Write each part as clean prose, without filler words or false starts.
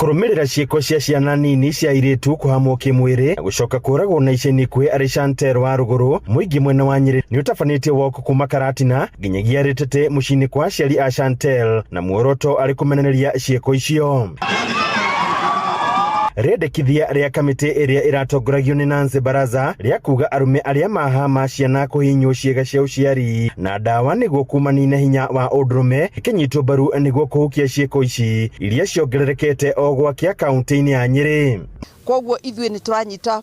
Kurumirira ciiko cia ciana nini cia iritu kuhamwo kimwiri na gucoka kuragwo na iceni kwi ari Chantel wa Ruguru muingi mwena wa Nyeri ni utafanitie woko kuma Karatina nginyagia ritete mucini kwa aciari a Chantel na muoroto ari kumenereria ciiko icio. Riendekithia ria kamiti iria iratongoragio ni Nancy Baraza ria kuga arume aria mahama ciana kuhinywo ciega cia uciari na dawa niguo kumanina hinya wa undurume ikinyitwo mbaru niguo kuhukia ciiko ici iria ciongererekete o gwakia kaunti-ini ya Nyeri. Koguo ithuĩ ni turanyita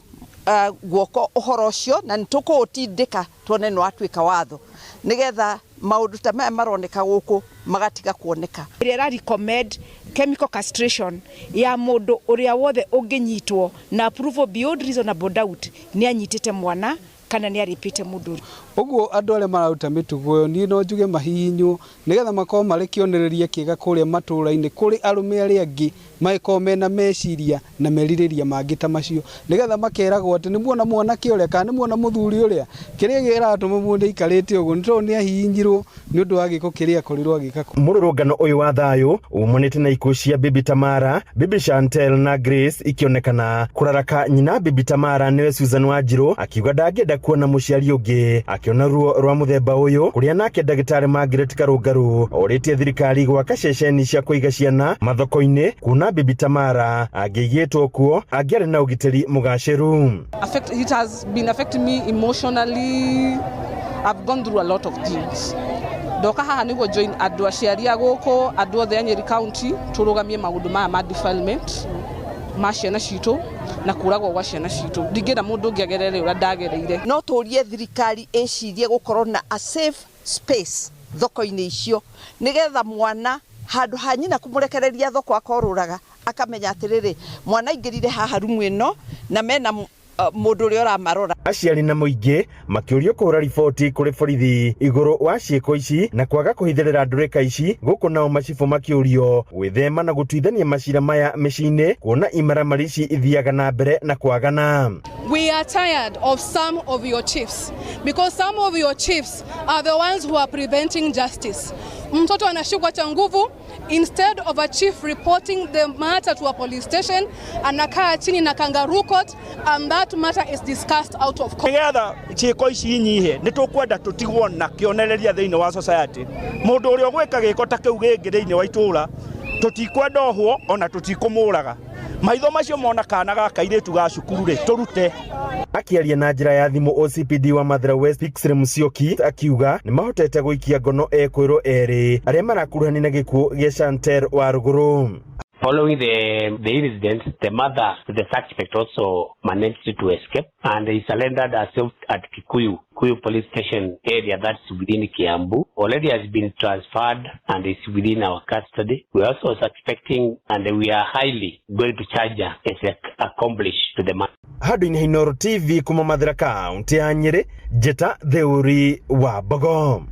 guoko uhoro ucio na nitukuutindika tuone no atwika watho nigetha maundu ta maya maroneka guku magatiga kuoneka. Ira recommend chemical castration ya mundu uria wothe unginyitwo na approval beyond reasonable doubt ni anyitite mwana kana ni aripite mundu. Uguo andu aria mararuta mitugo yo ni no njuge mahihinyo nigetha makoo mari kionereria kiega kuria matura-ini kuri arume aria angi maiko mena meciria na meririria mangi ta macio nigetha makeragwo ati ni muona mwanake uria kana ni muona muthuri uria kiria giratuma mundu ikarite uguo nito ni ahihinyirwo ni undu wa giko kiria korirwo agika. Mururungano uyu wa thayu umunite na ikuũ cia Bibi Tamara, Bibi Chantel na Grace ikionekana kuraraka nyina Bibi Tamara niwe Susan Wanjiru akiuga ndangenda kuona muciari ungi akiona ruo rwa muthemba uyu kuria nake ndagitari Margaret Karungaru oritie thirikari gwaka ceceni cia kuiga ciana mathoko-ini kuna Bibi Tamara angigitwo kuo angiari na ugitiri mugaciru. It has been affecting me emotionally. I've gone through a lot of things. Doka haha niguo join andu aciari aguko andu othe a Nyeri County turugamie maundu maya ma defilement ma ciana citu na kuragwo gwa ciana citu ndingena mundu ngiagerere ura ndagereire. No turie thirikari icirie gukorwo na a safe space thoko-ini icio nigetha mwana handu hanyina kumurekereria thoko akoruraga akamenya atiriri mwana ingirire haha rumu ino na mena mundu uria uramarora. Aciari na muingi makiurio kuhura riboti kuri borithi iguru wa ciiko ici na kwaga kuhithirira ndurika ici guku nao macibu makiurio gwithema na gutuithania macira maya micini kuona imaramari ici ithiaga na mbere na kwagana. We are tired of some of your chiefs because some of your chiefs are the ones who are preventing justice. Mtoto anashikwa cha nguvu, instead of a chief reporting the matter to a police station, anakaa chini na kangaroo court and that matter is discussed out of court. Nigetha ciiko ici inyihe nitukwenda tutigwo na kionereria thiini wa society. Mundu uria gwika giko ta kiu gingi thiini wa itura tutikwenda ohwo ona tutikumuraga. Maitho macio mona kana gaka iritu ga cukuru ri turute. Akiaria na njira ya thimu OCPD wa Mathira West Pixley Musyoki akiuga ni mahotete guikia ngono ekwiro eri aria marakuruhani na gikuũ gia Chantel wa Ruguru. Following the incident, the mother, the suspect, also managed to escape and he surrendered herself at Kikuyu police station area that's within Kiambu. Already has been transferred and is within our custody. We are also suspecting and we are highly going to charge her as accomplished to the man. Hadu-ini Inooro TV kuma Mathira County ya Nyeri, Jeta Theuri wa Bogo.